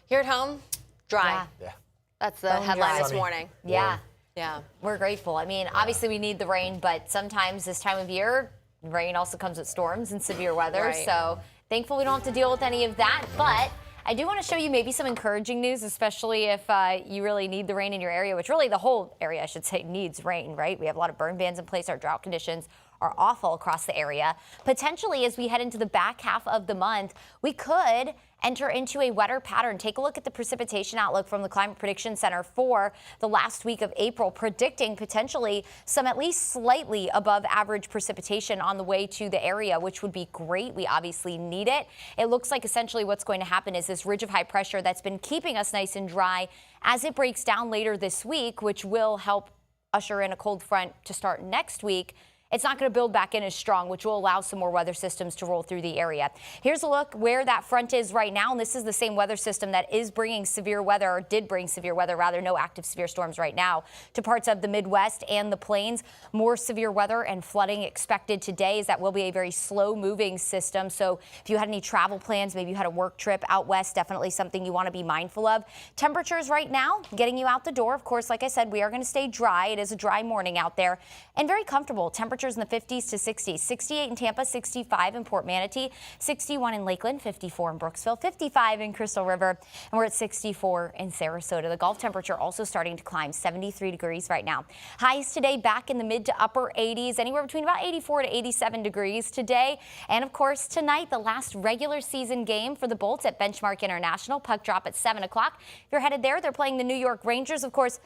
Here at home, dry. Yeah. That's the headline this Sunny. morning. Warm. Yeah. We're grateful. I mean, obviously we need the rain, but sometimes this time of year, rain also comes with storms and severe weather. Right. So thankful we don't have to deal with any of that. But I do want to show you maybe some encouraging news, especially if you really need the rain in your area, which really the whole area, I should say, needs rain, right? We have a lot of burn bans in place. Our drought conditions are awful across the area. Potentially, as we head into the back half of the month, we could enter into a wetter pattern. Take a look at the precipitation outlook from the Climate Prediction Center for the last week of April, predicting potentially some at least slightly above average precipitation on the way to the area, which would be great. We obviously need it. It looks like essentially what's going to happen is this ridge of high pressure that's been keeping us nice and dry as it breaks down later this week, which will help usher in a cold front to start next week. It's not going to build back in as strong, which will allow some more weather systems to roll through the area. Here's a look where that front is right now, and this is the same weather system that is bringing severe weather, or did bring severe weather, rather, no active severe storms right now, to parts of the Midwest and the plains. More severe weather and flooding expected today, as that will be a very slow-moving system. So if you had any travel plans, maybe you had a work trip out west, definitely something you want to be mindful of. Temperatures right now, getting you out the door. Of course, like I said, we are going to stay dry. It is a dry morning out there and very comfortable. Temperatures in the 50s to 60s, 68 in Tampa, 65 in Port Manatee, 61 in Lakeland, 54 in Brooksville, 55 in Crystal River, and we're at 64 in Sarasota. The Gulf temperature also starting to climb, 73 degrees right now. Highs today back in the mid to upper 80s, anywhere between about 84 to 87 degrees today. And of course, tonight, the last regular season game for the Bolts at Benchmark International. Puck drop at 7 o'clock. If you're headed there, they're playing the New York Rangers. Of course,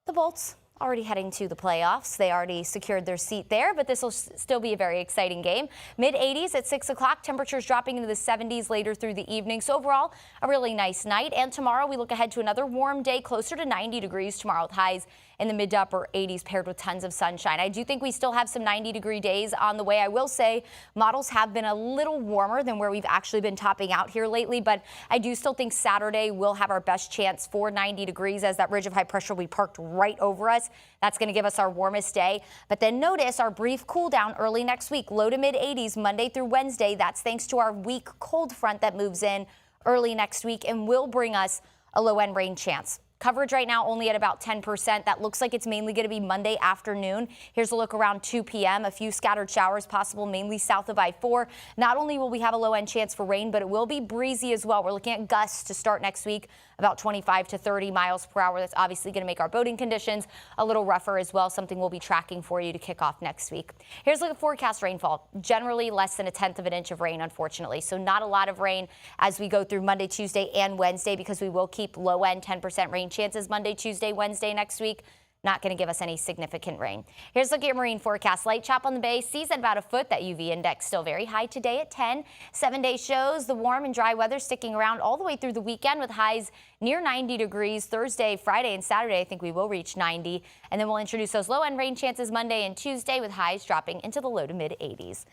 the Bolts already heading to the playoffs. They already secured their seat there, but this will still be a very exciting game. Mid-80s at 6 o'clock, temperatures dropping into the 70s later through the evening. So overall, a really nice night. And tomorrow, we look ahead to another warm day, closer to 90 degrees tomorrow, with highs in the mid to upper 80s paired with tons of sunshine. I do think we still have some 90-degree days on the way. I will say models have been a little warmer than where we've actually been topping out here lately, but I do still think Saturday will have our best chance for 90 degrees as that ridge of high pressure will be parked right over us. That's going to give us our warmest day. But then notice our brief cool down early next week, low to mid 80s Monday through Wednesday. That's thanks to our weak cold front that moves in early next week and will bring us a low end rain chance. Coverage right now only at about 10%. That looks like it's mainly going to be Monday afternoon. Here's a look around 2 p.m. A few scattered showers possible, mainly south of I-4. Not only will we have a low-end chance for rain, but it will be breezy as well. We're looking at gusts to start next week, about 25 to 30 miles per hour. That's obviously going to make our boating conditions a little rougher as well, something we'll be tracking for you to kick off next week. Here's a look at forecast rainfall. Generally less than 1/10 of an inch of rain, unfortunately. So not a lot of rain as we go through Monday, Tuesday, and Wednesday, because we will keep low-end 10% rain chances Monday, Tuesday, Wednesday next week. Not going to give us any significant rain. Here's a look at your marine forecast. Light chop on the bay, seas at about a foot. That UV index still very high today at 10. 7-day shows the warm and dry weather sticking around all the way through the weekend with highs near 90 degrees. Thursday, Friday, and Saturday, I think we will reach 90. And then we'll introduce those low-end rain chances Monday and Tuesday with highs dropping into the low to mid 80s.